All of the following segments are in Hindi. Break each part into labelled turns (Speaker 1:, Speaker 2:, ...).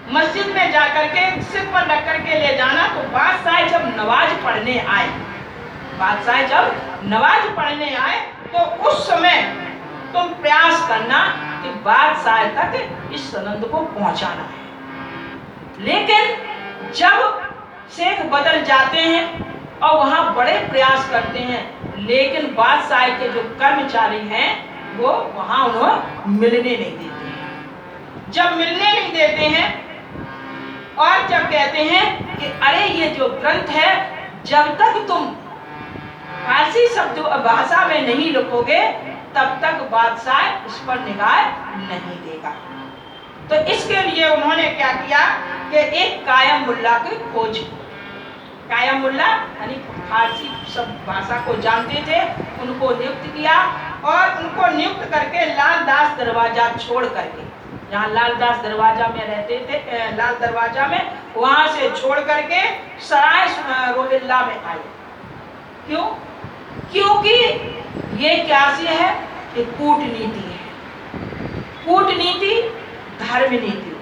Speaker 1: मस्जिद में जाकर के सिर पर रख करके ले जाना। तो बादशाह जब नमाज पढ़ने आए, बादशाह जब नमाज पढ़ने आए तो उस समय तुम प्रयास करना कि बादशाह तक इस सनद को पहुंचाना है। लेकिन जब शेख बदल जाते हैं और वहां बड़े प्रयास करते हैं, लेकिन बादशाह के जो कर्मचारी हैं वो वहां उन्हें मिलने नहीं देते हैं। जब मिलने नहीं देते हैं और जब कहते हैं कि अरे ये जो ग्रंथ है, जब तक तुम फारसी शब्द भाषा में नहीं लिखोगे तब तक बादशाह इस पर निगाह नहीं देगा। तो इसके लिए उन्होंने क्या किया कि एक कायम मुल्ला की खोज, कायम मुल्ला यानी फारसी शब्द भाषा को जानते थे, उनको नियुक्त किया और उनको नियुक्त करके लाल दास दरवाजा छोड़ करके, जहाँ लाल दास दरवाजा में रहते थे, लाल दरवाजा में, वहां से छोड़ करके सराय रोहिल्ला में आए। क्यों? क्योंकि ये क्या सी है कि कूटनीति है। कूटनीति धर्म नीति।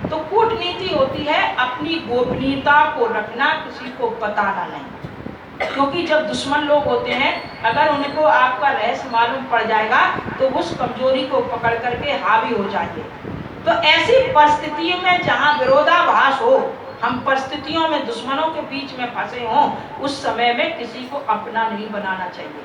Speaker 1: तो कूटनीति होती है अपनी गोपनीयता को रखना, किसी को बताना नहीं। क्योंकि जब दुश्मन लोग होते हैं, अगर उनको आपका रहस्य मालूम पड़ जाएगा तो उस कमजोरी को पकड़ करके हावी हो जाएंगे। तो ऐसी परिस्थितियों में जहाँ विरोधाभास हो, हम परिस्थितियों में दुश्मनों के बीच में फंसे हों, उस समय में किसी को अपना नहीं बनाना चाहिए,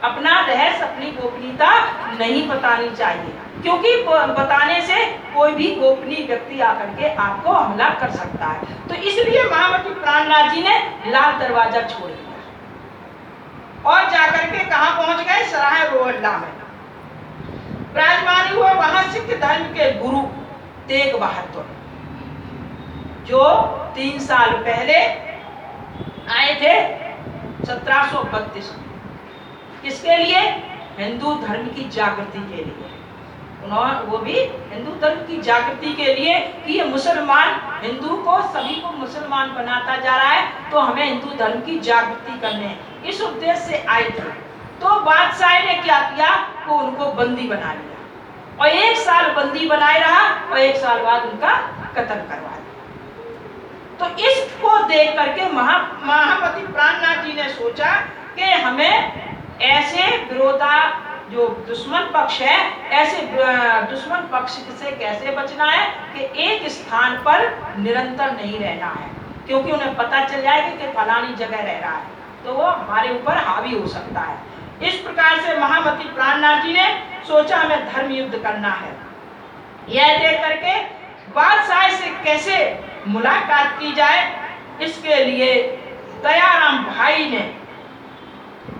Speaker 1: अपना रहस्य, अपनी गोपनीयता नहीं बतानी चाहिए। क्योंकि बताने से कोई भी गोपनीय व्यक्ति आकर के आपको हमला कर सकता है। तो इसलिए महामती प्राणनाथ जी ने लाल दरवाजा छोड़ दिया और जाकर के कहाँ पहुंच गए? सराय रोहिल्ला में विराजमान हुए। वहां सिख धर्म के गुरु तेग बहादुर, जो 3 साल पहले आए थे 1732 में, किसके लिए? हिंदू धर्म की जागृति के लिए। उन्होंने वो भी हिंदू धर्म की जागृति के लिए कि ये मुसलमान, हिंदू को, सभी को मुसलमान बनाता जा रहा है, तो हमें हिंदू धर्म की जागृति करने है, इस उद्देश्य से आए थे। तो बादशाह ने क्या किया? वो उनको बंदी बना लिया और 1 साल बंदी बनाए रहा और 1 साल बाद उनका कत्ल करवा दिया। तो इसको देख करके महामती प्राणनाथ जी ने सोचा कि हमें ऐसे विरोधा जो दुश्मन पक्ष है, ऐसे दुश्मन पक्ष से कैसे बचना है कि एक स्थान पर निरंतर नहीं रहना है, क्योंकि उन्हें पता चल जाएगा कि फलानी जगह रह रहा है तो वो हमारे ऊपर हावी हो सकता है। इस प्रकार से महामती प्राणनाथ जी ने सोचा हमें धर्म युद्ध करना है। यह देख करके बादशाह से कैसे मुलाकात की जाए, इसके लिए दयाराम भाई ने,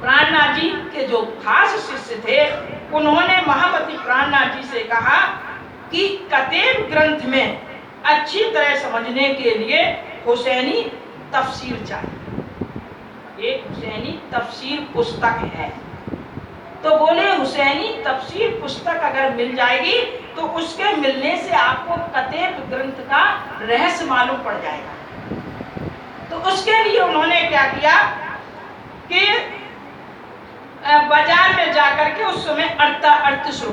Speaker 1: प्राणनाथ जी के जो खास शिष्य थे, उन्होंने महामती प्राणनाथ जी से कहा कि कतेब ग्रंथ में अच्छी तरह समझने के लिए हुसैनी तफसीर चाहिए। एक हुसैनी तफसीर पुस्तक है। तो बोले हुसैनी तफसीर पुस्तक अगर मिल जाएगी तो उसके मिलने से आपको कतेब ग्रंथ का रहस्य मालूम पड़ जाएगा। तो उसके लिए उन्होंने क्या किया कि बाजार में जाकर के, उस समय 38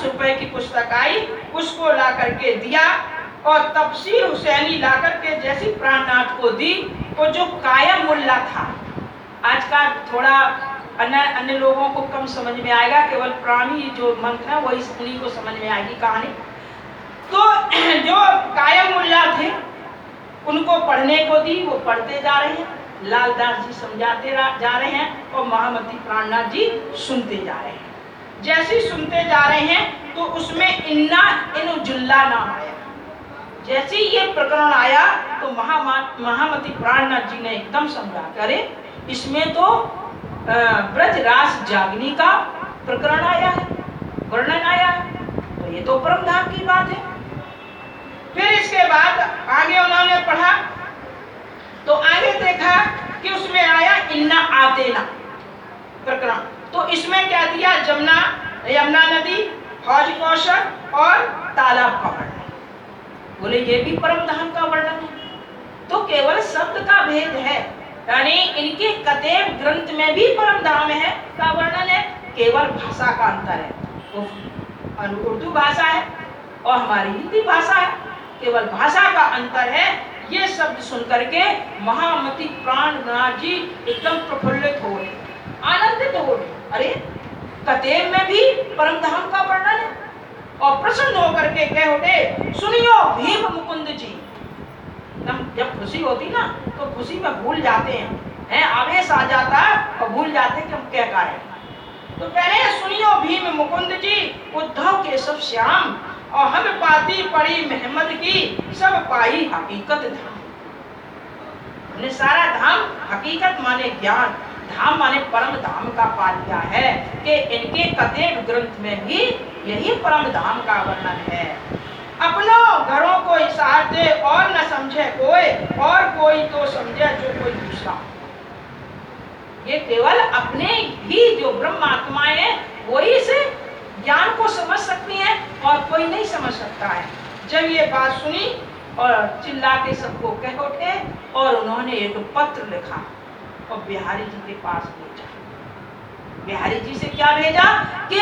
Speaker 1: रुपए की पुस्तक आई, उसको ला करके दिया और तफसीर हुसैनी ला करके जैसी प्राणनाथ को दी, वो जो कायम मुल्ला था, आज का थोड़ा अन्य लोगों को कम समझ में आएगा, केवल पुरानी जो मंत्र है वही उन्हीं को समझ में आएगी कहानी। तो जो कायम मुल्ला थे उनको पढ़ने को दी, वो पढ़ते जा रहे हैं, लाल दास जी समझाते जा रहे हैं और महामती प्राणनाथ जी सुनते जा रहे हैं। जैसे सुनते जा रहे हैं तो उसमें इन्ना इनुजुल्ला नाम आया। जैसे ये प्रकरण आया तो महामती प्राणनाथ जी ने एकदम समझा, अरे इसमें तो ब्रजरास जागनी का प्रकरण आया है, वर्णन आया है, तो ये तो परम धाम की बात है। फिर इसके बाद आगे उन्होंने पढ़ा तो आगे देखा कि उसमें आया इन्ना आतेना प्रकरण। तो इसमें क्या दिया? यमुना नदी, हौज कौशल और तालाब का वर्णन। बोले ये भी परम धाम का वर्णन है। तो केवल शब्द का भेद है, यानी इनके कतेब ग्रंथ में भी परम धाम है का वर्णन है, केवल भाषा का अंतर है। वो उर्दू भाषा है और हमारी हिंदी भाषा है, केवल भाषा का अंतर है। ये शब्द सुन करके महामती प्राणनाथ जी एकदम प्रफुल्लित हो रहे, आनंदित हो रहे। अरे कतेब में भी परम धाम का वर्णन है। और प्रसन्न होकर के कह उठे, सुनियो भीम मुकुंद जी। जब खुशी होती ना तो खुशी में भूल जाते हैं, आवेश आ जाता और भूल जाते कि हम क्या करें। तो कह रहे हैं, सुनियो भीम मुकुंद जी, उद्धव केशव श्याम, और हम पाती पड़ी महमद की, सब पाई हकीकत धाम। हमने सारा धाम, हकीकत माने ज्ञान, धाम माने परम धाम का पा लिया है कि इनके कतेब ग्रंथ में भी यही परम धाम का वर्णन है। अपनों घरों को इशार दे और न समझे कोई, और कोई तो समझे जो कोई दूसरा। ये केवल अपने ही जो ब्रह्म आत्माएं हैं वही इस ज्ञान को समझ सकती हैं और कोई नहीं समझ सकता है। जब ये बात सुनी और चिल्ला के सबको कह उठे और उन्होंने एक पत्र लिखा और बिहारी जी के पास भेजा। बिहारी जी से क्या भेजा कि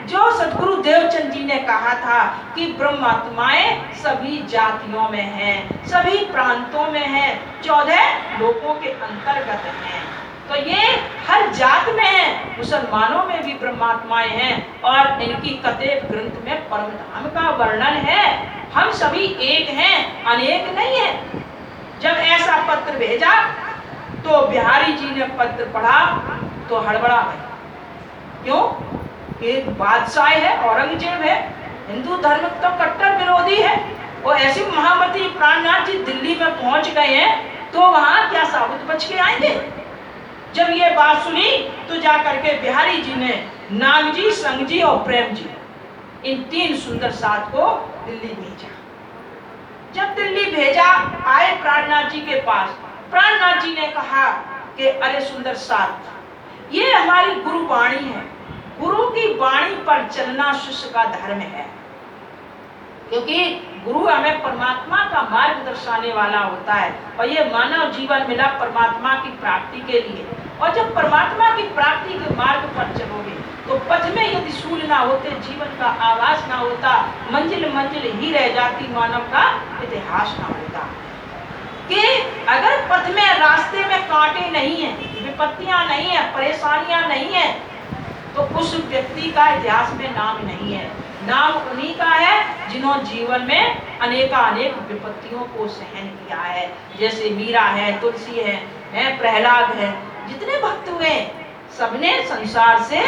Speaker 1: जो सदगुरु देवचंद जी ने कहा था कि ब्रह्मात्माएं सभी जातियों में हैं, सभी प्रांतों में हैं, 14 लोकों के अंतर्गत हैं। तो ये हर जात में है, मुसलमानों में भी ब्रह्मात्माएं हैं और इनकी कतेब ग्रंथ में परम धाम का वर्णन है। हम सभी एक हैं, अनेक नहीं है। जब ऐसा पत्र भेजा तो बिहारी जी ने पत्र पढ़ा तो हड़बड़ा गए। क्यों? एक बादशाह है, औरंगजेब है, हिंदू धर्म तो कट्टर विरोधी है, और ऐसी महामती प्राणनाथ जी दिल्ली में पहुंच गए हैं तो वहां क्या साबुत बच के आएंगे? जब ये बात सुनी तो जाकर के बिहारी जी ने नागजी, संगजी और प्रेम जी, इन 3 सुंदर साथ को दिल्ली भेजा। जब दिल्ली भेजा, आए प्राणनाथ जी के पास। प्राणनाथ जी ने कहा कि अरे सुंदर साथ, ये हमारी गुरु वाणी है, गुरु की वाणी पर चलना शिष्य का धर्म है, क्योंकि गुरु हमें परमात्मा का मार्ग दर्शाने वाला होता है और ये मानव जीवन मिला परमात्मा की प्राप्ति के लिए। और जब परमात्मा की प्राप्ति के मार्ग पर चलोगे तो पथ में यदि सूल ना होते, जीवन का आवाज ना होता, मंजिल मंजिल ही रह जाती, मानव का इतिहास ना होता। कि अगर पथ में, रास्ते में कांटे नहीं है, विपत्तियां नहीं है, परेशानियां नहीं है, तो उस व्यक्ति का इतिहास में नाम नहीं है। नाम उन्हीं का है जिन्होंने जीवन में अनेकानेक विपत्तियों को सहन किया है। जैसे मीरा है, तुलसी है, प्रहलाद है, जितने भक्त हुए सबने संसार से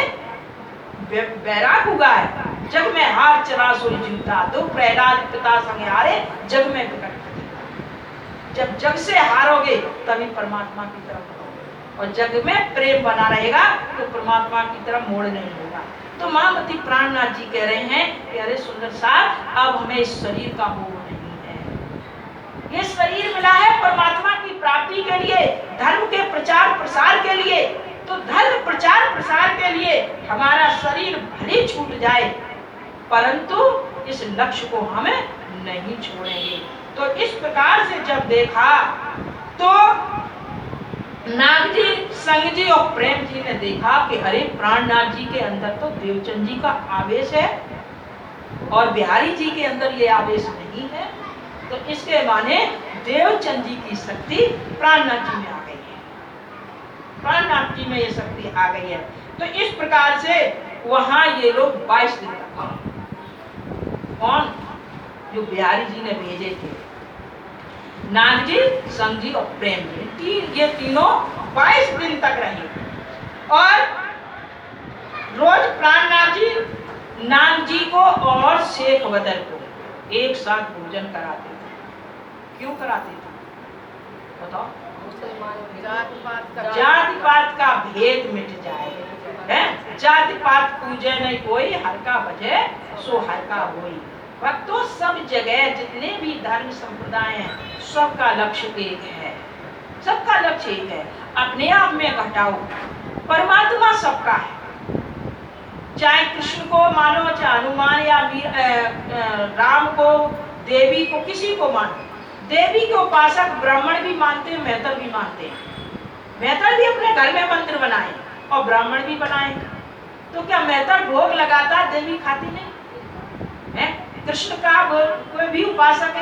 Speaker 1: बैराग हुआ है। जग में हार चला सोई जूता, दो प्रहलाद पिता संग हारे, जग में विकट। जब जग से हारोगे तभी परमात्मा की तरफ बढ़ोगे, और जग में प्रेम बना रहेगा तो परमात्मा की तरफ मोड़ नहीं होगा। तो महामती प्राणनाथ जी कह रहे हैं कि अरे सुंदर साहब, अब हमें इस शरीर का मोह नहीं है। ये शरीर मिला है परमात्मा की प्राप्ति के लिए, धर्म के प्रचार प्रसार के लिए। तो धर्म प्रचार प्रसार के लिए हमारा शरीर भले छूट जाए, परंतु इस लक्ष्य को हम नहीं छोड़ेंगे। तो इस प्रकार से जब देखा तो नागजी, संगजी और प्रेम जी ने देखा कि अरे प्राणनाथ जी के अंदर तो देवचंद जी का आवेश है और बिहारी जी के अंदर ये आवेश नहीं है, तो इसके माने देवचंद जी की शक्ति प्राणनाथ जी में आ गई है, प्राणनाथ जी में ये शक्ति आ गई है। तो इस प्रकार से वहां ये लोग 22 दिन तक, कौन? जो बिहारी जी ने भेजे थे, नागजी, संगजी और प्रेम जी, ये तीनों 22 दिन तक रहे। और रोज प्राणनाथ जी नागजी को और शेख बदर को एक साथ भोजन कराते थे। क्यों कराते थे बताओ? जाति पात का भेद मिट जाए, है? जाति पात पूजे नहीं कोई, हर का बजे सो हर का होई। भक्तों, सब जगह जितने भी धर्म संप्रदाय हैं, सबका लक्ष्य एक है, सबका लक्ष्य एक है। अपने आप में घटाओ, परमात्मा सबका है। चाहे कृष्ण को मानो, चाहे हनुमान या राम को, देवी को, किसी को मानो। देवी के उपासक ब्राह्मण भी मानते हैं, मेहतर भी मानते हैं। मेहतर भी अपने घर में मंदिर बनाए और ब्राह्मण भी बनाए। तो क्या मेहतर भोग लगाता, देवी खाती नहीं है? कृष्ण का कोई भी उपासक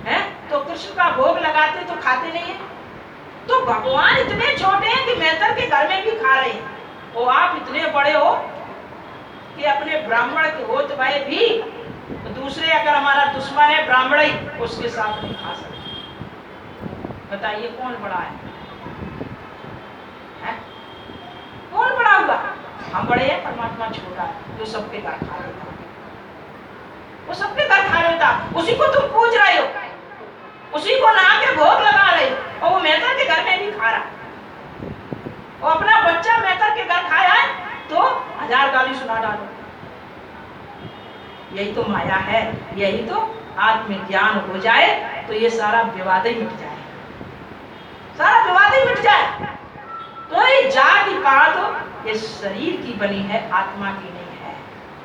Speaker 1: है तो कृष्ण का भोग लगाते तो खाते नहीं है। तो भगवान इतने छोटे हैं कि मैतर के घर में भी खा रहे हैं, और आप इतने बड़े हो कि अपने ब्राह्मण के होते भाई भी तो दूसरे अगर हमारा दुश्मन है ब्राह्मण ही, उसके साथ नहीं खा सकते। बताइए कौन बड़ा है? कौन बड़ा हुआ? हम बड़े हैं, परमात्मा छोटा है जो सबके घर खा लेता, वो सबके घर खा लेता। उसी को तुम पूछ रहे हो, उसी को नहा के भोग लगा रहे हो, और वो मेहतर के घर में भी खा रहा। और अपना बच्चा मेहतर के घर खाया है तो 1000 गाली सुना डालो। यही तो माया है, यही तो आत्मज्ञान हो जाए तो ये सारा विवाद ही मिट जाए, सारा विवाद ही मिट जाए। तो ये जाति पात ये शरीर की बनी है, आत्मा की नहीं है।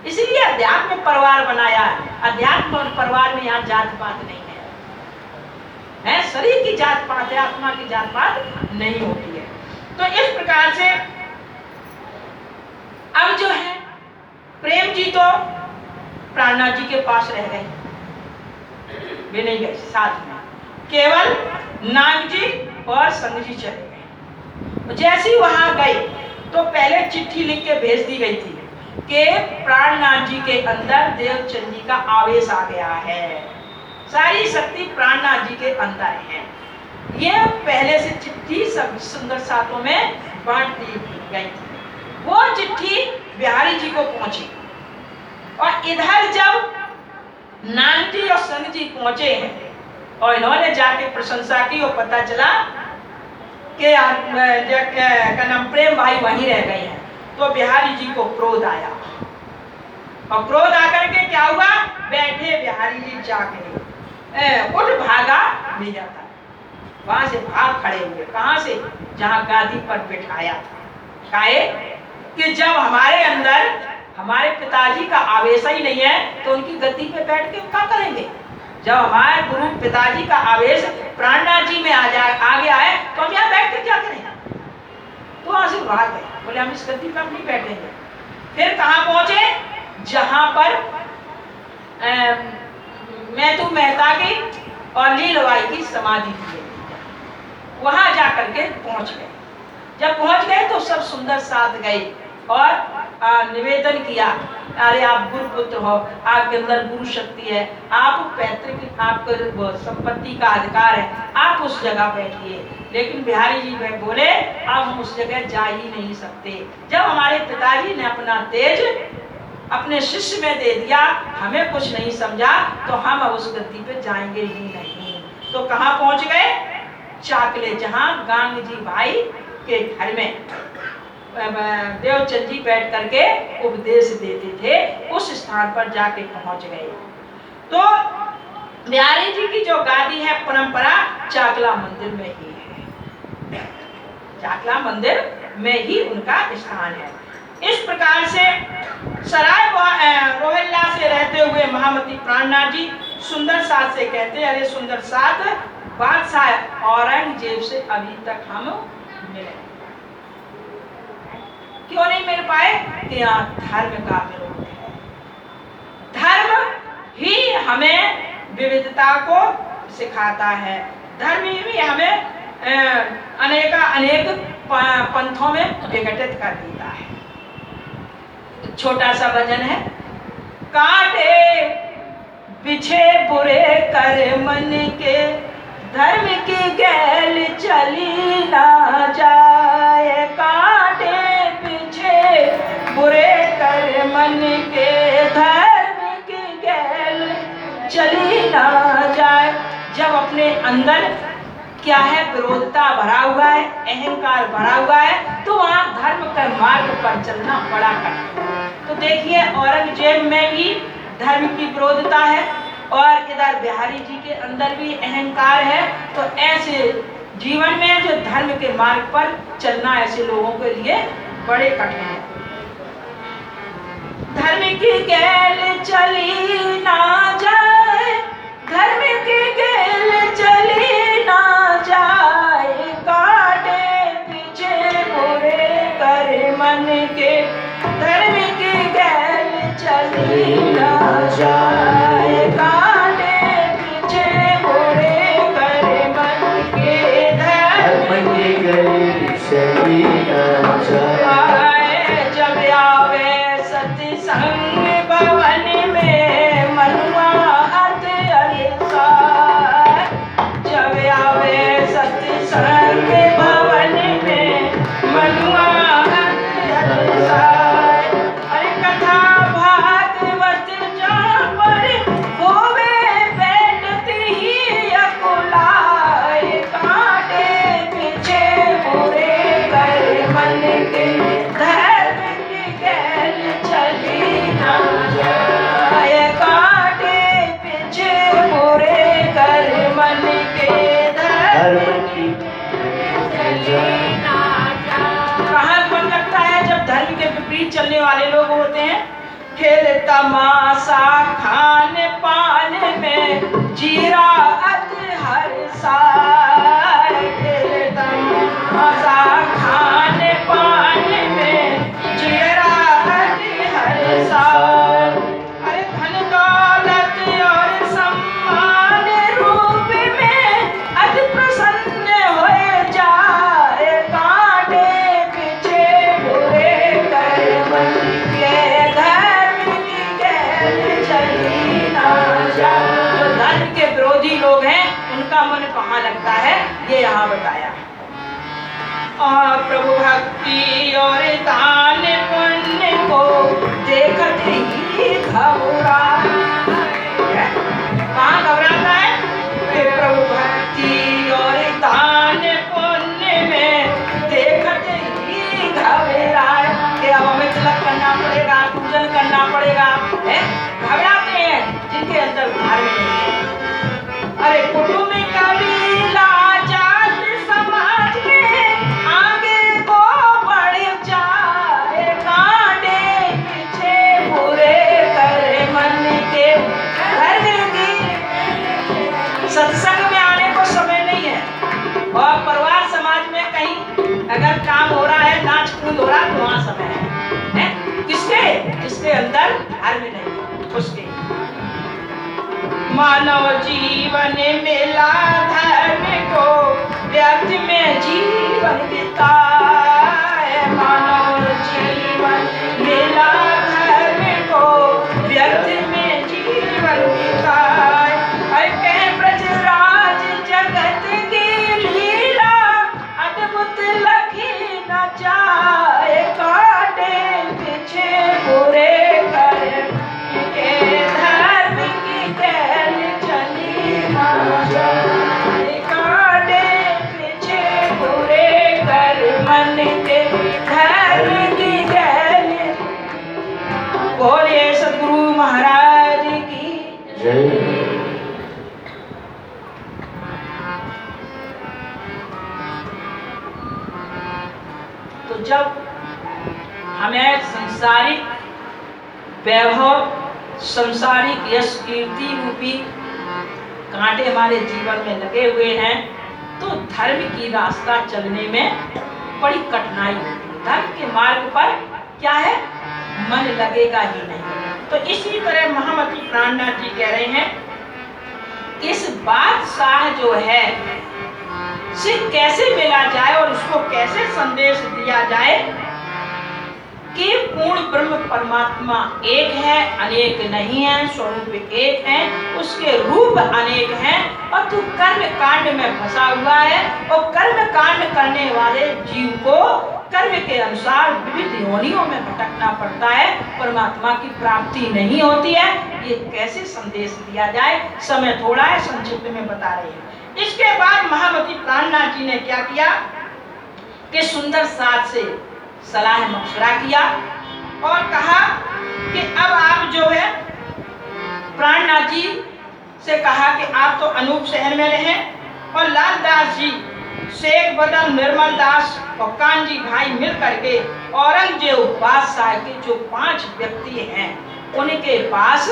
Speaker 1: इसीलिए अध्यात्म में परिवार बनाया है। अध्यात्म और परिवार में यहाँ जात पात नहीं है, शरीर की जात पात है, आत्मा की जात पात नहीं होती है। तो इस प्रकार से अब जो है प्रेम जी तो प्राणनाथ जी के पास रह गए, वे नहीं गए साथ में, केवल नाग जी और संग जी चले गए। जैसे वहां गए तो पहले चिट्ठी लिख के भेज दी गई थी कि प्राणनाथ जी के अंदर देवचंद जी का आवेश आ गया है, सारी शक्ति प्राणनाथ जी के अंदर है। ये पहले से चिट्ठी सब सुंदर सातों में बांट दी गई थी। वो चिट्ठी बिहारी जी को पहुंची, और इधर जब नाग जी और संग जी पहुंचे हैं और इन्होंने जाके प्रशंसा की और पता चला कि का नाम प्रेम भाई वहीं रह गए हैं, तो बिहारी जी को क्रोध आया। और क्रोध आकर के क्या हुआ, बैठे बिहारी जी जाके उठ भागा ले जाता, वहां से भाग खड़े हुए। कहां से? जहां गादी पर बिठाया था। काहे कि जब हमारे अंदर हमारे पिताजी का आवेश ही नहीं है तो उनकी गद्दी पे बैठ के क्या करेंगे? जब हमारे गुरु पिताजी का आवेश प्राणनाथ जी में आ गया है तो हम यहाँ बैठ के क्या करेंगे? तो वहां से भाग गए, बोले हम इस गद्दी पर हम नहीं बैठेंगे। फिर कहाँ पहुंचे? जहां पर मैथु मेहता की और लीलबाई की समाधि थी, वहां जाकर के पहुंच गए। जब पहुंच गए तो सब सुंदर साथ गए और निवेदन किया, अरे आप गुरु पुत्र हो, आपके अंदर गुरु शक्ति है, आप पैतृक आपको संपत्ति का अधिकार है, आप उस जगह बैठिए। लेकिन बिहारी जी बोले अब हम उस जगह जा ही नहीं सकते। जब हमारे पिताजी ने अपना तेज अपने शिष्य में दे दिया, हमें कुछ नहीं समझा, तो हम अब उस गद्दी पे जाएंगे ही नहीं। तो कहाँ पहुंच गए? चाकले, जहां गांग जी भाई के घर में देवचंद जी बैठ करके उपदेश देते थे, उस स्थान पर जाके पहुंच गए। तो बिहारी जी की जो गादी है परंपरा चाकला मंदिर में ही है, चाकला मंदिर में ही उनका स्थान है। इस प्रकार से सराय रोहिल्ला से रहते हुए महामती प्राणनाथ जी सुंदर साथ से कहते, अरे सुंदर साथ, बादशाह औरंगजेब से अभी तक हम मिले क्यों नहीं मिल पाए? कि यहाँ धर्म का विरोध है। धर्म ही हमें विविधता को सिखाता है, धर्म ही हमें अनेक पंथों में विघटित कर देता है। छोटा सा भजन है, काटे पीछे बुरे कर मन के, धर्म की गैल चली ना जाए। काटे पीछे बुरे कर मन के, धर्म की गैल चली ना जाए। जब अपने अंदर क्या है? विरोधता भरा हुआ है, अहंकार भरा हुआ है, तो वहां धर्म के मार्ग पर चलना बड़ा कठिन है। तो देखिए औरंगजेब में भी धर्म की विरोधता है और इधर बिहारी जी के अंदर भी अहंकार है। तो ऐसे जीवन में जो धर्म के मार्ग पर चलना ऐसे लोगों के लिए बड़े कठिन है। धर्म की गैल चली ना जाए, धर्म की गैल चली ना जाए। काटे पीछे बुरे कर मन के, धर्म की गैल चली ना जाए। तमाशा खाने पाने में जीरा हर साल, तमाशा खाने पाने में जीरा हर साल। अरे धन दौलत और सम्मान रूप में अति प्रसन्न हो जाए, कांटे पीछे बुरे कर्म के धर्म की गैल चली ना जाए। जो धर्म के विरोधी लोग हैं उनका मन कहाँ लगता है, ये यहाँ बताया। और प्रभु भक्ति और दान पुण्य को देखते ही घबराए। कहाँ घबराता है? प्रभु भक्ति और दान पुण्य में देखते ही घबराए कि अब हमें तिलक करना पड़ेगा, पूजन करना पड़ेगा, घबराते हैं जिनके अंदर धार्म नहीं है। अरे कुटुंब कबीला जात समाज में आगे को बढ़ जाए, कांटे पीछे बुरे करे मन के धर्म की। सत्संग में आने को समय नहीं है, और परिवार समाज में कहीं अगर काम हो रहा है, नाच कूद हो रहा है, तो वहाँ समय है। किसके? जिसके अंदर धर्म नहीं है उसके। मानव जीवन मिला धर्म को, व्यर्थ में जीवन बिताए। मानव जीवन मिला धर्म को, व्यर्थ में जीवन बिताए। कहे ब्रजराज जगत की लीला, अद्भुत लखी न जाए, कांटे पीछे बुरे कर्म के धर्म की गैल चली ना जाए, कांटे पीछे बुरे कर्म के धर्म की गैल। बोलिए सद्गुरु महाराज की जय। तो जब हमें संसारिक वैभव, संसारिक यश कीर्ति रूपी कांटे हमारे जीवन में लगे हुए हैं, तो धर्म की रास्ता चलने में बड़ी कठिनाई होती है। धर्म के मार्ग पर क्या है, मन लगेगा ही नहीं। तो इसी तरह महामती प्राणनाथ जी कह रहे हैं, इस बादशाह जो है से कैसे मिला जाए और उसको कैसे संदेश दिया जाए कि पूर्ण ब्रह्म परमात्मा एक है, अनेक नहीं है, स्वरूप एक है, उसके रूप अनेक हैं, और तू कर्म कांड में फंसा हुआ है, और कर्म कांड करने वाले जीव को कर्म के अनुसार विविध योनियों में भटकना पड़ता है, परमात्मा की प्राप्ति नहीं होती है। ये कैसे संदेश दिया जाए, समय थोड़ा है, संक्षिप्त में बता रहे हैं। इसके बाद महामती प्राणनाथ जी ने क्या किया कि सुंदर साथ से सलाह मशवरा किया और कहा कि अब आप जो है, प्राणनाथ जी से कहा कि आप तो अनूप शहर में रहे, और लाल दास जी, शेख बदल, निर्मल दास और कानजी भाई मिल करके औरंगजेब बादशाह के जो 5 व्यक्ति हैं उनके पास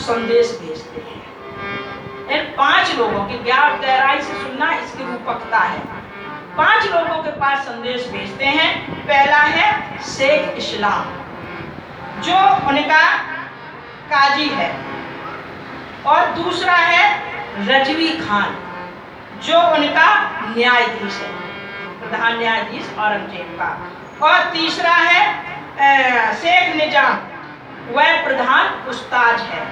Speaker 1: संदेश भेजते हैं। इन 5 लोगों की गहराई से सुनना इसकी रूपकता है। 5 लोगों के पास संदेश भेजते हैं। पहला है शेख इस्लाम, जो उनका काजी है, और दूसरा है रजवी खान, जो उनका न्यायाधीश है, प्रधान न्यायाधीश औरंगजेब का, और तीसरा है शेख निजाम, वह प्रधान उस्ताद है।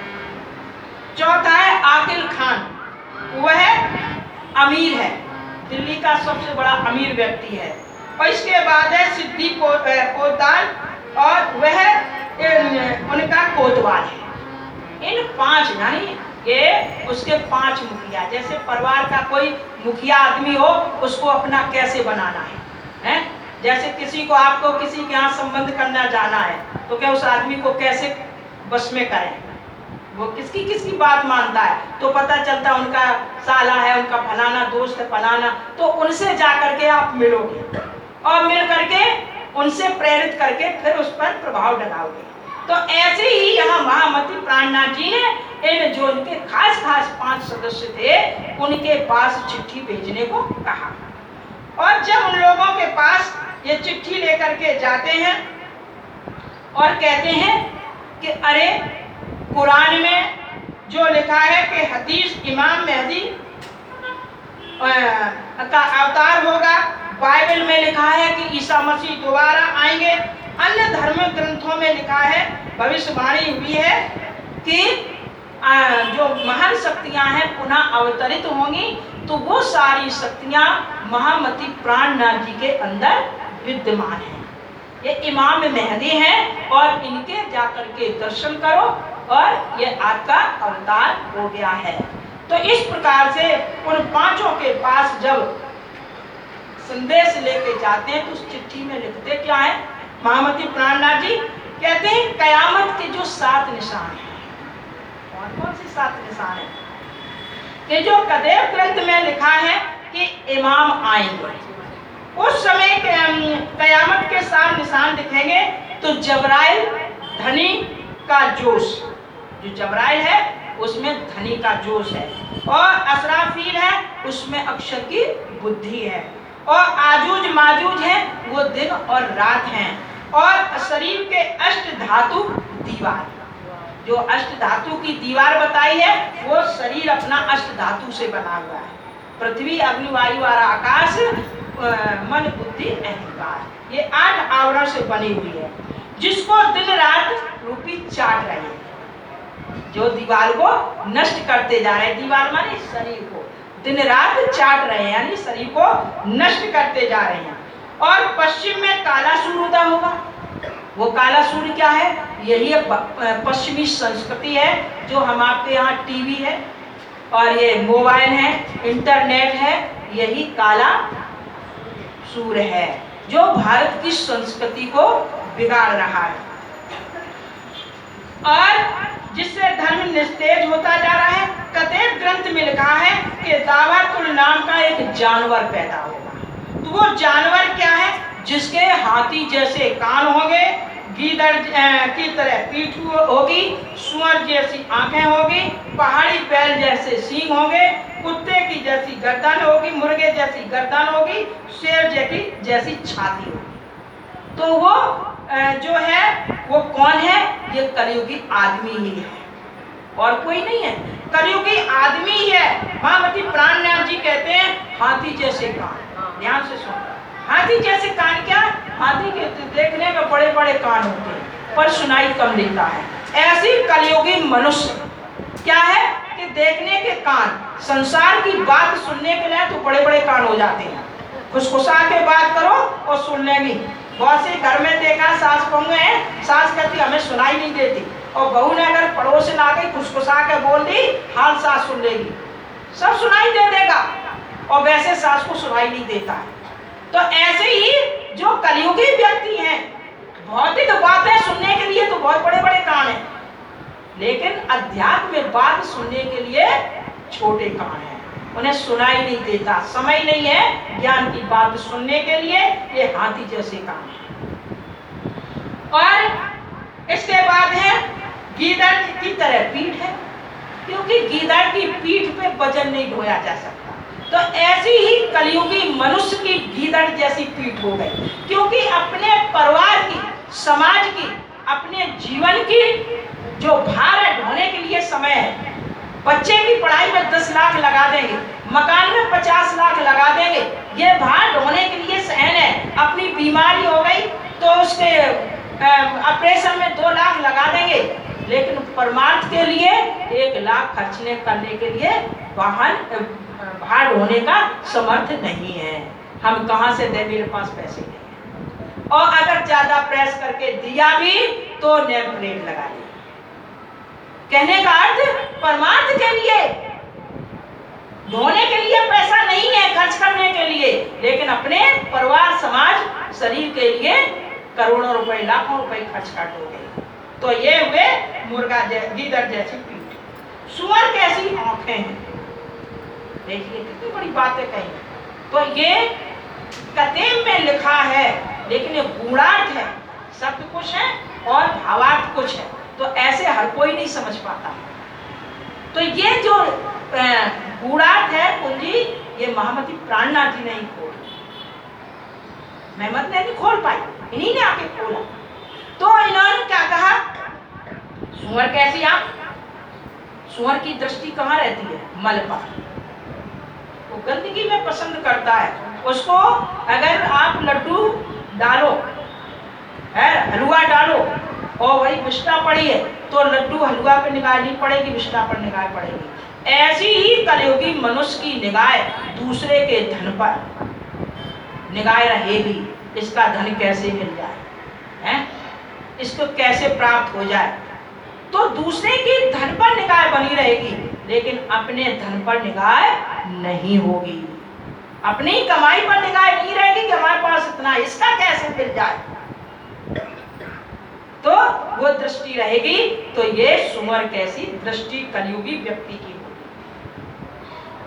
Speaker 1: चौथा है आकिल खान, वह अमीर है, दिल्ली का सबसे बड़ा अमीर व्यक्ति है। और इसके बाद है सिद्दी पोदान, और वह उनका कोतवाल है। इन 5 यानी ये उसके 5 मुखिया, जैसे परिवार का कोई मुखिया आदमी हो, उसको अपना कैसे बनाना है? जैसे किसी को, आपको किसी के यहाँ संबंध करना जाना है, तो क्या उस आदमी को कैसे बस में करें? वो किसकी बात मानता है, तो पता चलता है उनका साला है, उनका फलाना दोस्त है, फलाना, तो उनसे जा करके आप मिलोगे और मिल करके उनसे प्रेरित करके फिर उस पर प्रभाव डालोगे। तो ऐसे ही यहाँ महामती प्राणनाथ जी ने इन जो इनके खास 5 सदस्य थे उनके पास चिट्ठी भेजने को कहा। और जब उन लोगों के पास ये चिट्ठी लेकर के जाते हैं और कहते हैं कि अरे कुरान में जो लिखा है कि हदीस इमाम मेहदी का अवतार होगा, बाइबल में लिखा है कि ईसा मसीह दोबारा आएंगे, अन्य धर्म ग्रंथों में लिखा है, भविष्यवाणी हुई है कि जो महान शक्तियां हैं पुनः अवतरित होंगी, तो वो सारी शक्तियां महामती प्राणनाथ जी के अंदर विद्यमान हैं। ये इमाम मेहदी हैं और इनके जाकर के दर्शन करो और ये आपका अवतार हो गया है। तो इस प्रकार से उन 5 के पास जब संदेश लेके जाते हैं तो उस चिट्ठी में लिखते क्या है महामती प्राणनाथ जी? कहते हैं कयामत के जो 7 निशान हैं। कौन से 7 निशान हैं? कि जो कदेव ग्रंथ में लिखा है कि इमाम आएंगे, उस समय कयामत के 7 निशान दिखेंगे। तो जबराइल धनी का जोश, जो जबराइल है उसमें धनी का जोश है, और असराफील है उसमें अक्षर की बुद्धि है, और आजूज माजूज है वो दिन और रात हैं, और शरीर के अष्ट धातु दीवार, जो अष्ट धातु की दीवार बताई है वो शरीर अपना अष्ट धातु से बना हुआ है। पृथ्वी अग्नि वायु और आकाश मन बुद्धि अहंकार, ये 8 आवरण से बनी हुई है, जिसको दिन रात रूपी चाट रहे हैं, जो दीवार को नष्ट करते जा रहे हैं। दीवार माने शरीर को दिन रात चाट रहे हैं, यानी शरीर को नष्ट करते जा रहे हैं। और पश्चिम में काला सूर्य उदय होगा। वो काला सूर्य क्या है? यही पश्चिमी संस्कृति है, जो हम आपके यहाँ टीवी है और ये मोबाइल है, इंटरनेट है, यही काला सूर्य है जो भारत की संस्कृति को बिगाड़ रहा है और जिससे धर्म निस्तेज होता जा रहा है। कदेव ग्रंथ में लिखा है कि दावातुल नाम का एक जानवर पैदा होगा। तो वो जानवर क्या है? जिसके हाथी जैसे कान होंगे, गीदड़ की तरह पीठ होगी, सुअर जैसी आंखें होगी, पहाड़ी बैल जैसे सींग होंगे, कुत्ते की जैसी गर्दन होगी, मुर्गे जैसी गर्दन होगी, शेर जैसी छाती होगी। तो वो जो है वो कौन है? ये कलयुगी आदमी ही है और कोई नहीं है, कलयुगी आदमी ही है। महामती प्राणनाथ जी कहते हैं हाथी जैसे कान। ध्यान से सुनो, हाथी जैसे कान क्या? हाथी के देखने में बड़े बड़े कान होते हैं पर सुनाई कम देता है। ऐसी कलयुगी मनुष्य क्या है कि देखने के कान, संसार की बात सुनने के लिए तो बड़े बड़े कान हो जाते हैं। खुशखुशा के बात करो और सुन लेंगी। बहुत से घर में देखा सास बहू है, सास कहती हमें सुनाई नहीं देती, और बहू ने अगर पड़ोस ला गई खुशखुशा के बोल दी, हाल सास सुन लेगी, सब सुनाई दे देगा, और वैसे सास को सुनाई नहीं देता है। तो ऐसे ही जो कलयुगी व्यक्ति हैं, भौतिक बातें सुनने के लिए तो बहुत बड़े बड़े कान हैं, लेकिन अध्यात्म में बात सुनने के लिए छोटे कान हैं, उन्हें सुनाई नहीं देता, समय नहीं है ज्ञान की बात सुनने के लिए। ये हाथी जैसे कान है। और इसके बाद है गीदड़ की तरह पीठ है, क्योंकि गीदड़ की पीठ पे वजन नहीं ढोया जा सकता। तो ऐसी ही कलयुगी मनुष्य की गीदड़ जैसी पीठ हो गई, क्योंकि अपने परिवार की, समाज की, अपने जीवन की जो भार है ढोने के लिए समय है। बच्चे की पढ़ाई में 10 लाख लगा देंगे, मकान में 50 लाख लगा देंगे, ये भार ढोने के लिए सहन है। अपनी बीमारी हो गई तो उसके ऑपरेशन में 2 लाख लगा देंगे, लेकिन परमार्थ के लिए 1 लाख खर्चने करने के लिए वाहन भार ढोने का समर्थ नहीं है। हम कहाँ से दे? मेरे पास पैसे नहीं, और अगर ज्यादा प्रेस करके दिया भी तो नेम प्लेट लगा ली। कहने का अर्थ परमार्थ के लिए ढोने के लिए पैसा नहीं है खर्च करने के लिए, लेकिन अपने परिवार, समाज, शरीर के लिए करोड़ों रुपए, लाखों रुपए खर्च कर दोगे। तो ये हुए मुर्गा गीदड़ जैसी पीठ, सुअर कैसी आंखें हैं। देखिए कितनी बड़ी बातें कही। तो ये कतेब में लिखा है, लेकिन ये गूढ़ार्थ है, शब्द कुछ है और भावार्थ कुछ है, तो ऐसे हर कोई नहीं समझ पाता। तो ये जो गूढ़ार्थ है कुंजी, ये महामती प्राणनाथ जी ने ही खोला, महमत ने नहीं खोल पाई, इन्हीं ने आके खोला। तो इन्होंने क्या कहा, सुअर कैसी आप, सुअर की दृष्टि कहाँ रहती है, मल पर, वो गंदगी में पसंद करता है। उसको अगर आप लड्डू डालो है, हलवा डालो और वही विष्ठा पड़ी है, तो लड्डू हलवा पे निगाह नहीं पड़ेगी, विष्ठा पर निगाह पड़ेगी। ऐसी ही कलयुगी मनुष्य की निगाह दूसरे के धन पर निगाह रहेगी, इसका धन कैसे मिल जाए है, इसको कैसे प्राप्त हो जाए। तो दूसरे की धन पर निगाह बनी रहेगी, लेकिन अपने धन पर निगाह नहीं होगी, अपनी कमाई पर निगाह नहीं रहेगी कि हमारे पास इतना, इसका कैसे मिल जाए, तो वो दृष्टि रहेगी। तो ये सुअर कैसी दृष्टि कलयुगी व्यक्ति की होगी।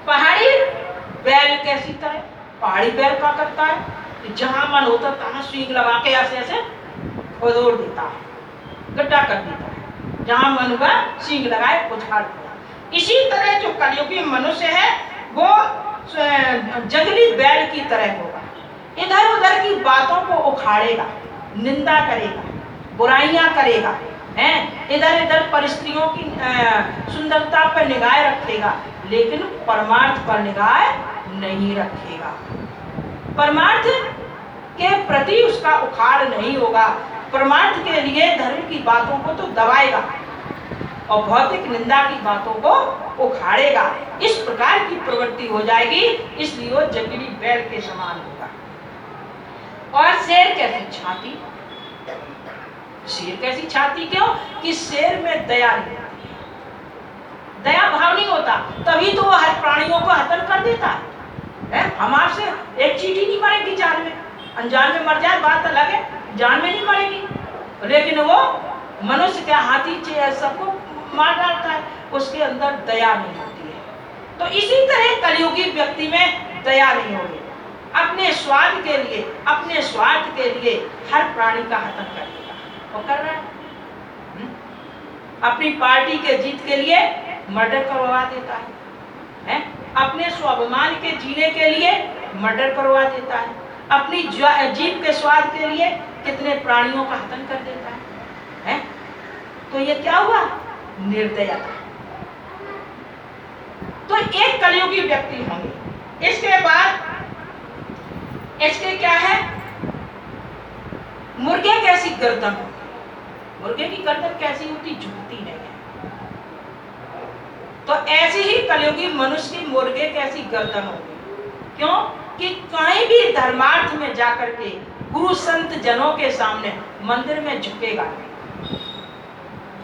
Speaker 1: पहाड़ी बैल कैसी तरह, पहाड़ी बैल क्या करता है कि जहां मन होता तहां सींग लगा के ऐसे ऐसे खोदोड़ देता है, गड्ढा कर देता है, जहां मन हुआ सींग लगाए उछाल दिया। इसी तरह जो कलयुगी मनुष्य है वो जंगली बैल की तरह होगा, इधर उधर की बातों को उखाड़ेगा, निंदा करेगा, बुराइयां करेगा, हैं, इधर इधर परिस्थितियों की सुंदरता पर निगाह रखेगा, लेकिन परमार्थ पर निगाह नहीं रखेगा। परमार्थ के प्रति उसका उखाड़ नहीं होगा, परमार्थ के लिए धर्म की बातों को तो दबाएगा और भौतिक निंदा की बातों को उखाड़ेगा। इस प्रकार की प्रवृत्ति हो जाएगी, इसलिए वो जंगली बैल के समान होगा। और शेर कैसी छाती, शेर कैसी छाती क्यों कि शेर में दया नहीं होती है, दया भाव नहीं होता, तभी तो वो हर प्राणियों को हतन कर देता है। हम आपसे एक चींटी नहीं मरेगी जान में, अनजान में मर जाए बात अलग है, जान में नहीं मरेगी, लेकिन वो मनुष्य क्या हाथी सबको मार डालता है, उसके अंदर दया नहीं होती है। तो इसी तरह कलयुगी व्यक्ति में दया नहीं होगी, अपने स्वार्थ के लिए, अपने स्वार्थ के लिए हर प्राणी का हतन कर देगा, वो कर रहा है। अपनी पार्टी के जीत के लिए मर्डर करवा देता है, अपने स्वाभिमान के जीने के लिए मर्डर करवा देता है, अपनी जीत के स्वाद के लिए कितने प्राणियों का हतन कर देता है। तो ये क्या हुआ, निर्दयता। तो एक कलयुगी व्यक्ति होंगे। इसके बाद इसके क्या है, मुर्गे कैसी गर्दन होती, मुर्गे की गर्दन कैसी होती, झुकती नहीं है। तो ऐसी ही कलयुगी मनुष्य की मुर्गे कैसी गर्दन होगी, क्यों कि कहीं भी धर्मार्थ में जाकर के गुरु संत जनों के सामने मंदिर में झुकेगा नहीं,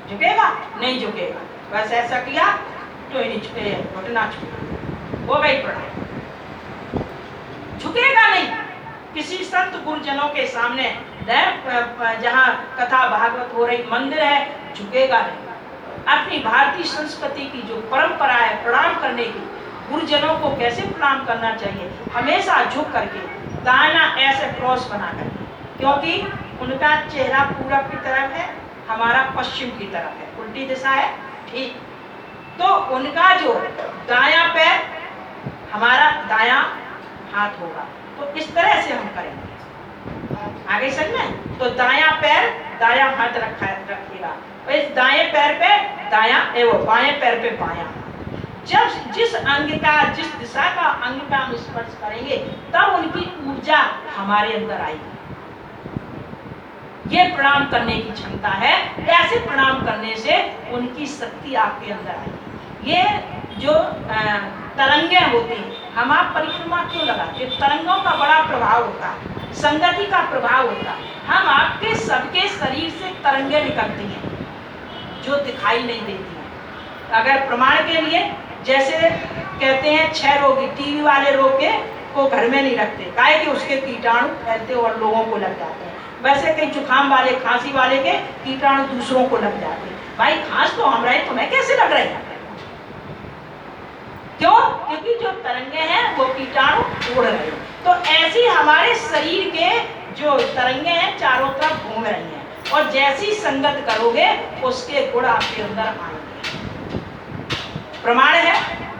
Speaker 1: झुकेगा नहीं झुकेगा, बस ऐसा किया तो ही नहीं झुके, घुटना झुके वो भाई पड़ा, झुकेगा नहीं। किसी संत गुरुजनों के सामने जहाँ कथा भागवत हो रही, मंदिर है, झुकेगा नहीं। अपनी भारतीय संस्कृति की जो परंपरा है प्रणाम करने की, गुरुजनों को कैसे प्रणाम करना चाहिए, हमेशा झुक करके, दाना ऐसे क्रॉस बना करके, क्योंकि उनका चेहरा पूरब की तरफ है, हमारा पश्चिम की तरफ है, उल्टी दिशा है, ठीक। तो उनका जो दायां पैर हमारा दायां हाथ होगा, तो इस तरह से हम करेंगे। आगे समझ में, तो दायां पैर दायां हाथ रखिएगा, इस दाएं पैर पे दायां एवं बाएं पैर पे बायां। जब जिस अंग का, जिस दिशा का अंग का हम स्पर्श करेंगे, तब उनकी ऊर्जा हमारे अंदर आएगी। ये प्रणाम करने की क्षमता है, ऐसे प्रणाम करने से उनकी शक्ति आपके अंदर आएगी। ये जो तरंगे होती हैं, हम आप परिक्रमा क्यों लगाते, तरंगों का बड़ा प्रभाव होता है, संगति का प्रभाव होता है। हम आपके सबके शरीर से तरंगे निकलती हैं जो दिखाई नहीं देती हैं। अगर प्रमाण के लिए, जैसे कहते हैं 6 रोगी, टीबी वाले रोग के को घर में नहीं रखते, काहे कि उसके कीटाणु फैलते और लोगों को लग जाते हैं। वैसे कई जुकाम वाले, खांसी वाले के कीटाणु दूसरों को लग जाते हैं। भाई खांस तो हम रहे, तुम्हें कैसे लग रहे हैं? क्यों? क्योंकि जो तरंगे हैं वो कीटाणु उड़ रहे हैं। तो ऐसी हमारे शरीर के जो तरंगे हैं चारों तरफ घूम रही हैं और जैसी संगत करोगे उसके गुण आपके अंदर आएंगे। प्रमाण है,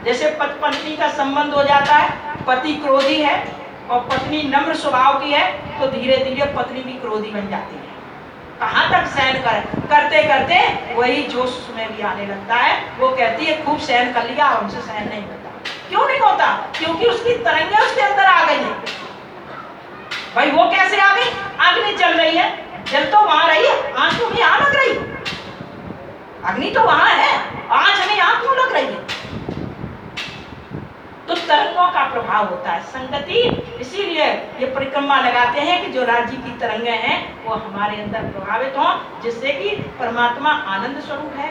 Speaker 1: जैसे पति पत्नी का संबंध हो जाता है, पति क्रोधी है और पत्नी नम्र स्वभाव की है, तो धीरे धीरे पत्नी भी क्रोधी बन जाती है। कहाँ तक सहन करते करते वही जोश में भी आने लगता है। वो कहती है खूब सहन कर लिया, हमसे सहन नहीं होता। क्यों नहीं होता? क्योंकि उसकी तरंगें उसके अंदर आ गई है। भाई वो कैसे आ गई? अग्नि चल रही है, जल तो वहां रही है, आंच तो यहाँ लग रही। अग्नि तो वहां है, आंच हमें यहाँ क्यों लग रही है? तो तरंगों का प्रभाव होता है संगति। इसीलिए ये परिक्रमा लगाते हैं कि जो राज्य की तरंगें हैं वो हमारे अंदर प्रभावित हों, जिससे कि परमात्मा आनंद स्वरूप है,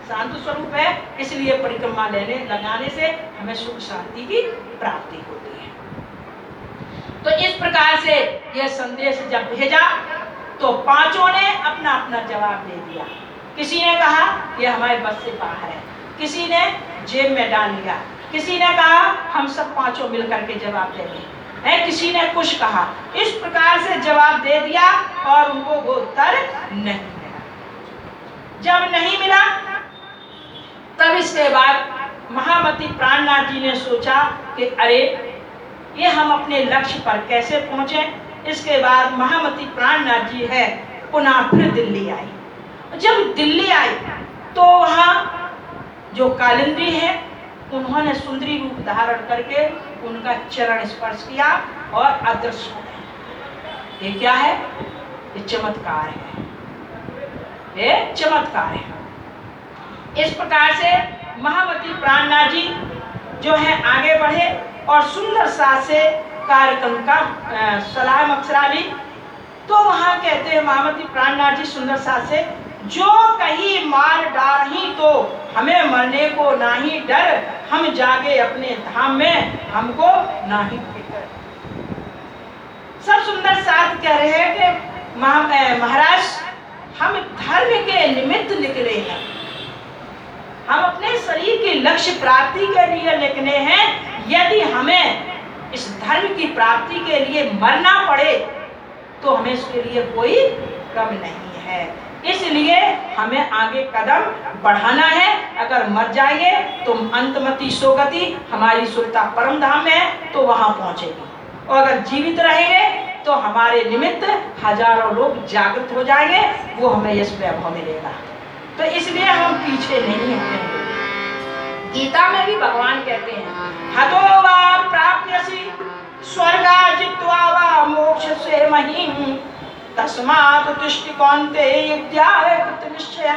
Speaker 1: शांत स्वरूप है। इसलिए परिक्रमा लगाने से हमें सुख शांति की प्राप्ति होती है। तो इस प्रकार से यह संदेश जब भेजा तो पांचों ने अपना अपना जवाब दे दिया। किसी ने कहा यह हमारे बस से बाहर है, किसी ने जेब में डाल लिया, किसी ने कहा हम सब पांचों मिलकर के जवाब देंगे है, किसी ने कुछ कहा। इस प्रकार से जवाब दे दिया और उनको वो उत्तर नहीं मिला। जब नहीं मिला तब इसके बाद महामती प्राणनाथ जी ने सोचा कि अरे ये हम अपने लक्ष्य पर कैसे पहुंचे। इसके बाद महामती प्राणनाथ जी है पुनः फिर दिल्ली आई। जब दिल्ली आई तो वहां जो कालिंदी है उन्होंने सुंदरी रूप धारण करके उनका चरण स्पर्श किया और अदृश्य हो गए। ये क्या है? ये चमत्कार है, ये चमत्कार है। इस प्रकार से महामती प्राणनाथ जी जो है आगे बढ़े और सुंदर सा से कार्यक्रम का सलाह मशवरा ली। तो वहां कहते हैं महामती प्राणनाथ जी सुंदर सा से, जो कहीं मार डारही तो हमें मरने को नाही डर, हम जागे अपने धाम में हमको नाही फिकर। सब सुंदर साथ कह रहे हैं कि महाराज हम धर्म के निमित्त निकले हैं, हम अपने शरीर की लक्ष्य प्राप्ति के लिए निकले हैं। यदि हमें इस धर्म की प्राप्ति के लिए मरना पड़े तो हमें इसके लिए कोई गम नहीं है। इसलिए हमें आगे कदम बढ़ाना है। अगर मर जाएंगे तो अंतमति सोगति, हमारी सुरता परम धाम में है तो वहां पहुंचेगी, और अगर जीवित रहेंगे तो हमारे निमित्त हजारों लोग जागृत हो जाएंगे, वो हमें यश वैभव मिलेगा। तो इसलिए हम पीछे नहीं हटेंगे। गीता में भी भगवान कहते हैं हतो वा प्राप्यसि स्वर्गा जित्वा वा मोक्ष से महिम तस्मात् तिष्ठ कौन्तेय युध्याय कृत निश्चय।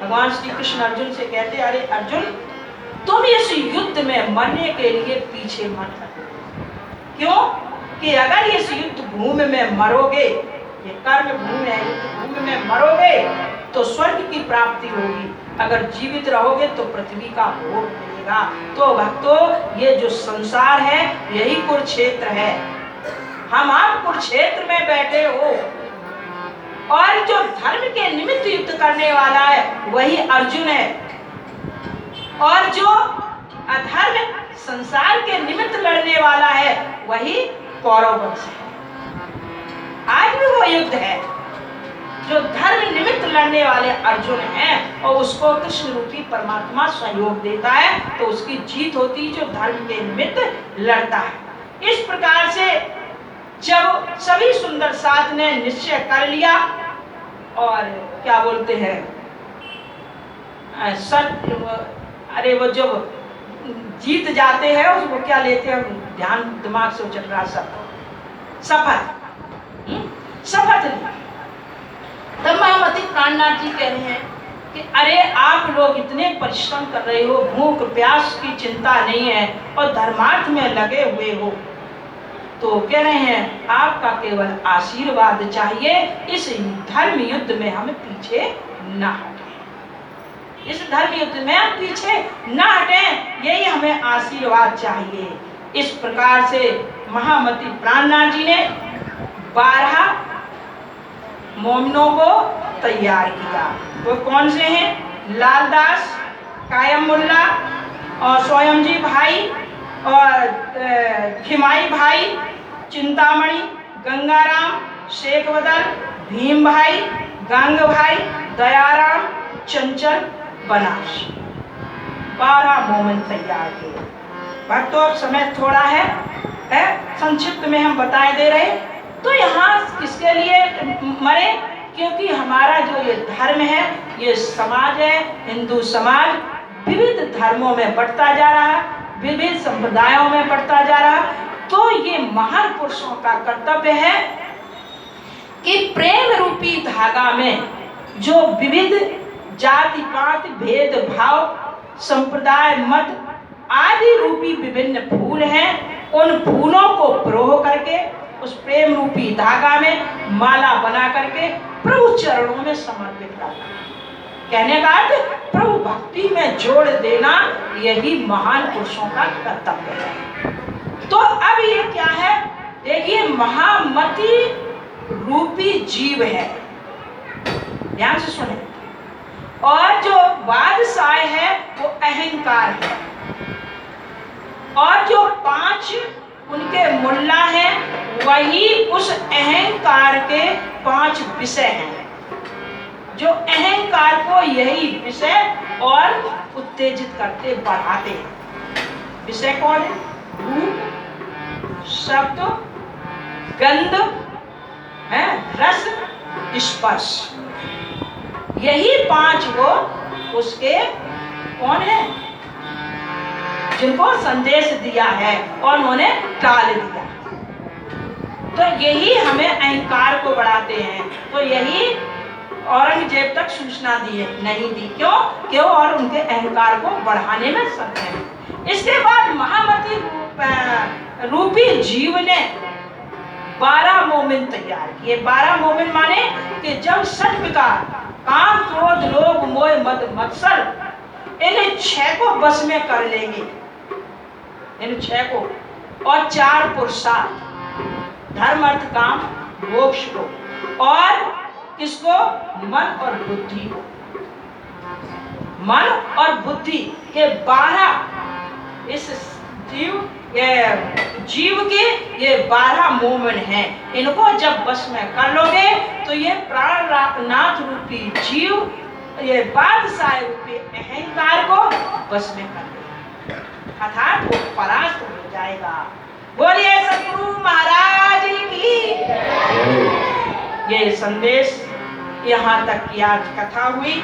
Speaker 1: भगवान श्री कृष्ण अर्जुन से कहते अरे अर्जुन तुम इस युद्ध में मरने के लिए पीछे मत हटो। क्यों? कि अगर इस युद्ध भूमि में मरोगे, ये कर्म भूमि है, युद्ध भूमि में मरोगे तो स्वर्ग की प्राप्ति होगी, अगर जीवित रहोगे तो पृथ्वी का भोग मिलेगा। तो भक्तों ये जो संसार है यही कुरुक्षेत्र है। हम आप कुरुक्षेत्र में बैठे हो और जो धर्म के निमित्त युद्ध करने वाला है वही अर्जुन है, और जो अधर्म संसार के निमित्त लड़ने वाला है वही कौरव वंश है। आज भी वो युद्ध है। जो धर्म निमित्त लड़ने वाले अर्जुन हैं और उसको कृष्ण रूपी परमात्मा सहयोग देता है तो उसकी जीत होती, जो धर्म के निमित्त लड़ता है। इस प्रकार से जब सभी सुंदर साथ ने निश्चय कर लिया और क्या बोलते हैं अरे वो जब जीत जाते हैं उसको क्या लेते हैं, ध्यान दिमाग से चल रहा, शपथ तब महामती प्राणनाथ जी कह रहे हैं कि अरे आप लोग इतने परिश्रम कर रहे हो, भूख प्यास की चिंता नहीं है और धर्मार्थ में लगे हुए हो, तो कह रहे हैं आपका केवल आशीर्वाद चाहिए। इस धर्म युद्ध में हम पीछे न हटें, इस धर्म युद्ध में हम पीछे न हटें, यही हमें आशीर्वाद चाहिए। इस प्रकार से महामती प्राणनाथ जी ने 12 मोमिनों को तैयार किया। वो कौन से हैं? लालदास, कायम मुल्ला और स्वयं जी भाई और खिमाई भाई, चिंतामणि, गंगाराम, शेख बदर, भीम भाई, गंग भाई, दयाराम, चंचल, बनारसी, 12 मोमिन तैयार किए। भक्तों अब समय थोड़ा है, संक्षिप्त में हम बताए दे रहे। तो यहाँ किसके लिए मरे? क्योंकि हमारा जो ये धर्म है, ये समाज है, हिंदू समाज विविध धर्मों में बढ़ता जा रहा है, विविध संप्रदायों में बढ़ता जा रहा है। तो ये महान पुरुषों का कर्तव्य है कि प्रेम रूपी धागा में जो विविध जाति पात भेदभाव संप्रदाय मत आदि रूपी विभिन्न फूल हैं, उन फूलों को प्रोह करके उस प्रेम रूपी धागा में माला बना करके प्रभु चरणों में समर्पित करना। कहने का अर्थ प्रभु भक्ति में जोड़ देना, यही महान पुरुषों का कर्तव्य है। तो अब ये क्या है? देखिए, महामति रूपी जीव है, ध्यान से सुने। और जो बादशाह है वो अहंकार है, और जो 5 उनके मुल्ला हैं वही उस अहंकार के 5 विषय हैं, जो अहंकार को यही विषय और उत्तेजित करते बढ़ाते हैं। विषय कौन है? रूप, शब्द, गंध, रस, स्पर्श, यही 5 वो उसके कौन है? जिनको संदेश दिया है और उन्होंने टाल दिया। तो यही हमें अहंकार को बढ़ाते हैं। तो यही औरंगजेब तक सूचना दी है, नहीं दी। क्यों? और उनके अहंकार को बढ़ाने में सक्षम है। इसके बाद महामति रूपी जीव ने 12 मोमिन तैयार किए। 12 मोमिन माने कि जब 6 विकार काम क्रोध लोभ मोह मद मत्सर इन 6 को बस में कर लेंगे, इन 6 को, और 4 पुरुषार्थ धर्म अर्थ काम मोक्ष को, और किसको? मन और बुद्धि को। मन और बुद्धि के 12 इस जीव के ये 12 मोमिन हैं। इनको जब बस में कर लोगे तो ये प्राणनाथ रूपी जीव, ये बादशाह रूपी अहंकार को बस में कर लेगा, अर्थात वो परास्त हो जाएगा। बोलिए सतगुरु महाराज की। ये संदेश यहाँ तक की आज कथा हुई।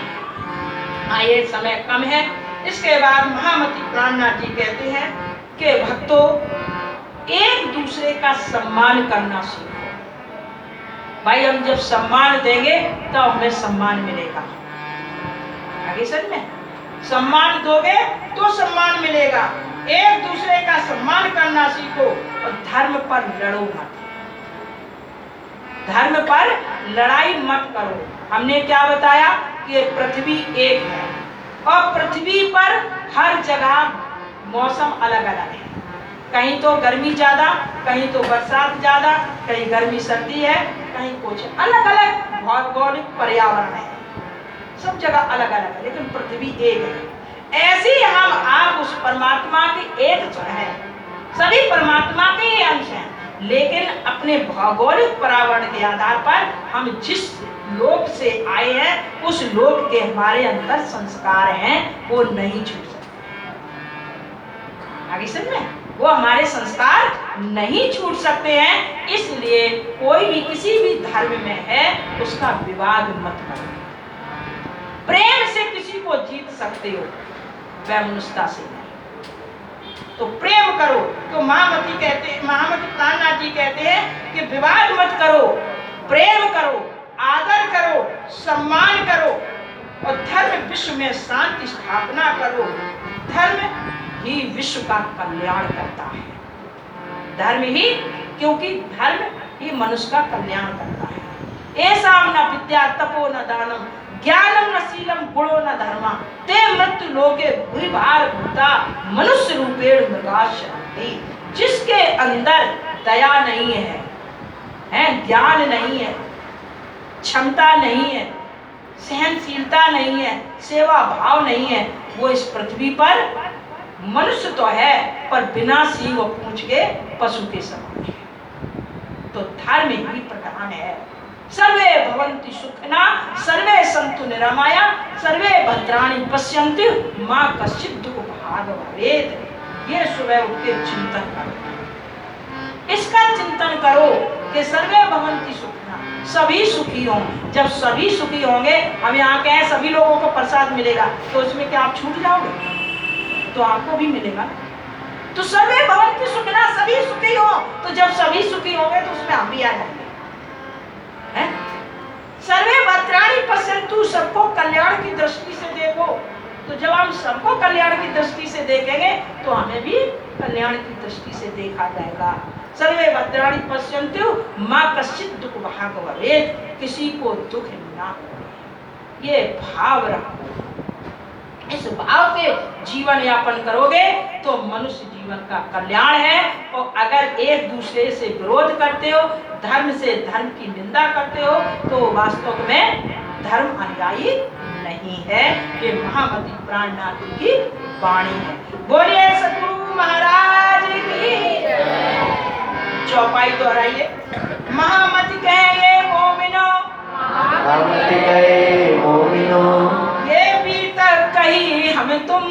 Speaker 1: आइए, समय कम है। इसके बाद महामति प्राणनाथ जी कहते हैं कि भक्तों, एक दूसरे का सम्मान करना सीखो। भाई, हम जब सम्मान देंगे तो हमें सम्मान मिलेगा। आगे सच में सम्मान दोगे तो सम्मान मिलेगा। एक दूसरे का सम्मान करना सीखो और धर्म पर लड़ो मत, धर्म पर लड़ाई मत करो। हमने क्या बताया कि पृथ्वी एक है और पृथ्वी पर हर जगह मौसम अलग अलग है। कहीं तो गर्मी ज्यादा, कहीं तो बरसात ज्यादा, कहीं गर्मी सर्दी है, कहीं कुछ अलग अलग भौगोलिक पर्यावरण है, सब जगह अलग अलग है, लेकिन पृथ्वी एक है। ऐसे ही हम आप उस परमात्मा के एक है, सभी परमात्मा के ही अंश हैं, लेकिन अपने भौगोलिक पर्यावरण के आधार पर हम जिस लोक से आए हैं उस लोक के हमारे अंदर संस्कार हैं, वो नहीं छूट सकते। आगे समझ में, वो हमारे संस्कार नहीं छूट सकते हैं। इसलिए कोई भी किसी भी धर्म में है उसका विवाद मत करो। प्रेम से किसी को जीत सकते हो, वैमनस्यता से नहीं। तो प्रेम करो। तो महामति प्राणनाथ जी कहते हैं कि विवाद मत करो, प्रेम करो, आदर करो, सम्मान करो और धर्म विश्व में शांति स्थापना करो। धर्म ही विश्व का कल्याण करता है। धर्म ही, क्योंकि धर्म ही मनुष्य का कल्याण करता है। ऐसा न विद्या तपो न दानम ज्ञानम न शीलम गुणो न धर्मा ते मृत्यु लोके भूरि भार भूता मनुष्य रूपेण मृगाशंति। जिसके अंदर दया नहीं है, ज्ञान नहीं है, क्षमता नहीं है, सहनशीलता नहीं है, सेवा भाव नहीं है, वो इस पृथ्वी पर मनुष्य तो है पर बिना सींग और पूंछ के पशु के समान है। तो धर्म ही प्रधान है। सर्वे भवन्ति सुखिना सर्वे सन्तु निरामया सर्वे भद्राणि पश्यन्तु मां कश्चित् दुःख भाग भवेत्। ये सुबह उठ के चिंतन करो, इसका चिंतन करो कि सर्वे भवन्ति सुखिना, सभी सुखी हों। जब सभी सुखी होंगे, हम यहाँ कहें सभी लोगों को प्रसाद मिलेगा, तो उसमें क्या आप छूट जाओगे? तो आपको भी मिलेगा। तो सर्वे भवन्ति सुखिना, सभी सुखी हो, तो जब सभी सुखी होंगे तो उसमें हम भी आ जाएंगे। सर्वे भद्राणि पश्यन्तु, सबको कल्याण की दृष्टि से देखो। तो जब हम सबको कल्याण की दृष्टि से देखेंगे तो हमें भी कल्याण की दृष्टि से देखा जाएगा। सर्वे भद्राणि पश्यन्तु मां कश्चित् दुःख भाग भवेत्, किसी को दुख ना हो। ये भाव रखो, इस भाव के जीवन यापन करोगे तो मनुष्य जीवन का कल्याण है। और अगर एक दूसरे से विरोध करते हो, धर्म से धर्म की निंदा करते हो, तो वास्तव में धर्म अनुयायी नहीं है। ये महामती प्राणनाथ की वाणी है। बोलिए सतगुरु महाराज की। चौपाई दोहराइए। महामती कहे मोमिनो,
Speaker 2: महामती कहे मोमिनो,
Speaker 1: ये भी तक कही हम तुम,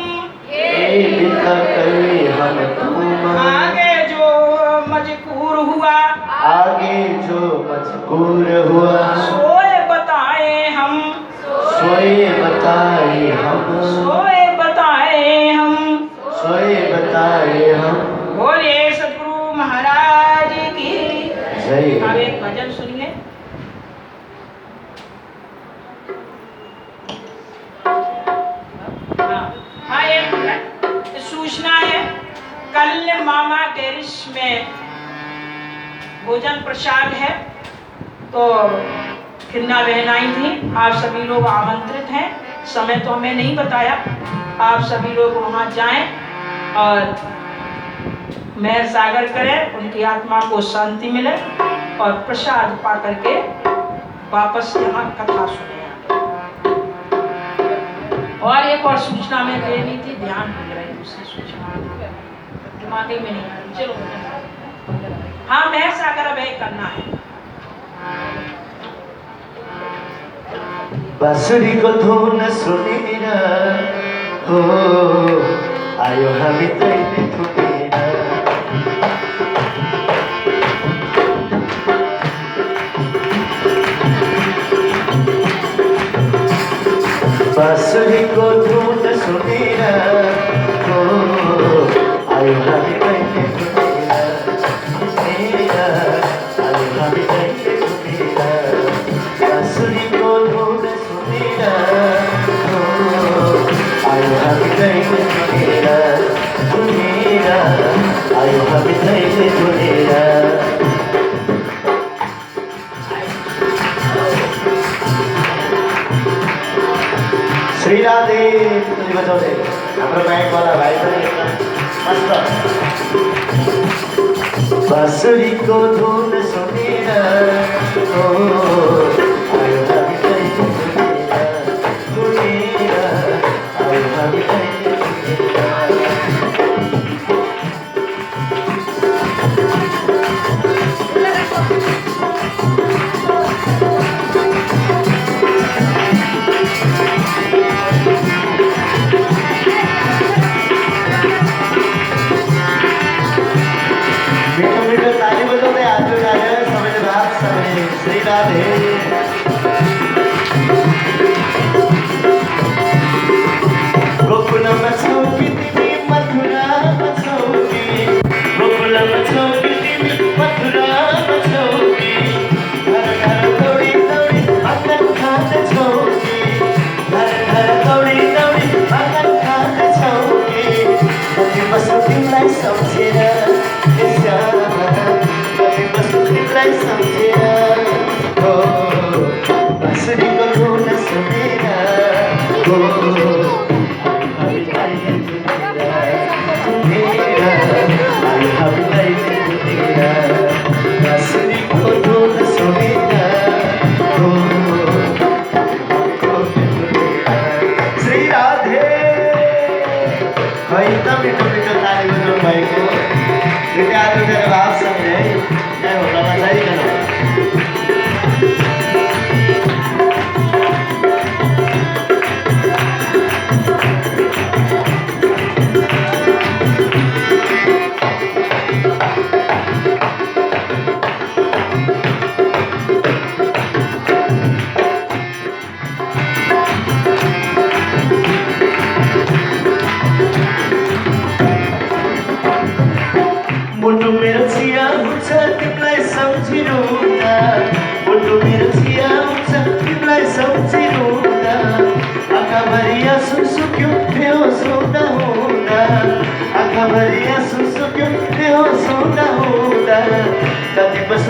Speaker 2: ये भी तक कही हम तुम,
Speaker 1: आगे जो मजबूर हुआ,
Speaker 2: आगे जो मजबूर हुआ,
Speaker 1: सोए बताए हम,
Speaker 2: सोए बताए हम,
Speaker 1: सोए बताए हम,
Speaker 2: सोए बताए हम।
Speaker 1: बोलिए सतगुरु महाराज की
Speaker 2: जय।
Speaker 1: अब एक भजन सुनिए। हाँ, एक सूचना है, कल मामा टेरिस में भोजन प्रसाद है, तो किन्ना बहन आई थी। आप सभी लोग आमंत्रित हैं। समय तो हमें नहीं बताया, आप सभी लोग वहां जाएं और मेहर सागर करें, उनकी आत्मा को शांति मिले और प्रसाद पा करके वापस यहाँ कथा सुने। और एक और सूचना मैं देनी थी, ध्यान भूल रही, दूसरी सूचना दिमाग में नहीं आ रही। चलो, हाँ, मेहर सागर अब एक करना है।
Speaker 2: बांसुरी को धुन सुनी ना, हो आयो हमें तैने धुनी ना। बांसुरी को धुन सुनी ना, हो आयो हमें तैने धुनी ना, मेरा आयो हमें तैने धुनी ना। बांसुरी को धुन सुनी ना, हो आयो हमें तैने धुनी ना, मेरा आयो हमें तैने धुनी ना। श्री राधे। तुझे बचाओ दे, हमारा बैंक वाला भाई तो मस्त। बांसुरी को धुन सुनी ना, हो आयो हमें तैने धुनी ना, मेरा आयो हमें तैने धुनी ना। मीठो मीठो ताली बजाओ दे, आज जो गाया है समझ बात समझे। श्री राधे। गोकुलम छौकी तिमी मथुरा छौकी, गोकुलम छौकी तिमी मथुरा छौकी, घर घर दौडी दौडी आँगन खाँद छौकी, घर घर दौडी दौडी आँगन खाँद छौकी। कति बस्नु तिमीलाई सम्झेर ए श्यामा, कति बस्नु तिमीलाई सम्झेर, हो बाँसुरीको धुन सुनेर, हो हामी तैने धुनेर, हामी हामी तैने धुनेर। बाँसुरीको धुन सुनेर, हो श्री राधे। खै त मिठो मिठो ताली बजाउनु भएको, त्यो आज मेरो भाव समझे, यहाँ हुन नचाहिकन।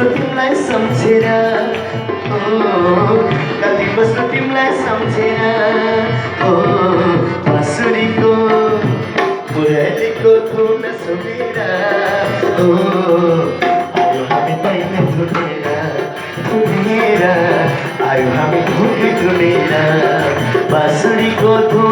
Speaker 2: बस्नु तिमीलाई सम्झेर कति बस्नु तिमीलाई सम्झेर बाँसुरीको मुरलीको धुन सुनेर आयो हामी पहिले धुनेर आयो हामी धुनेर बाँसुरीको धुन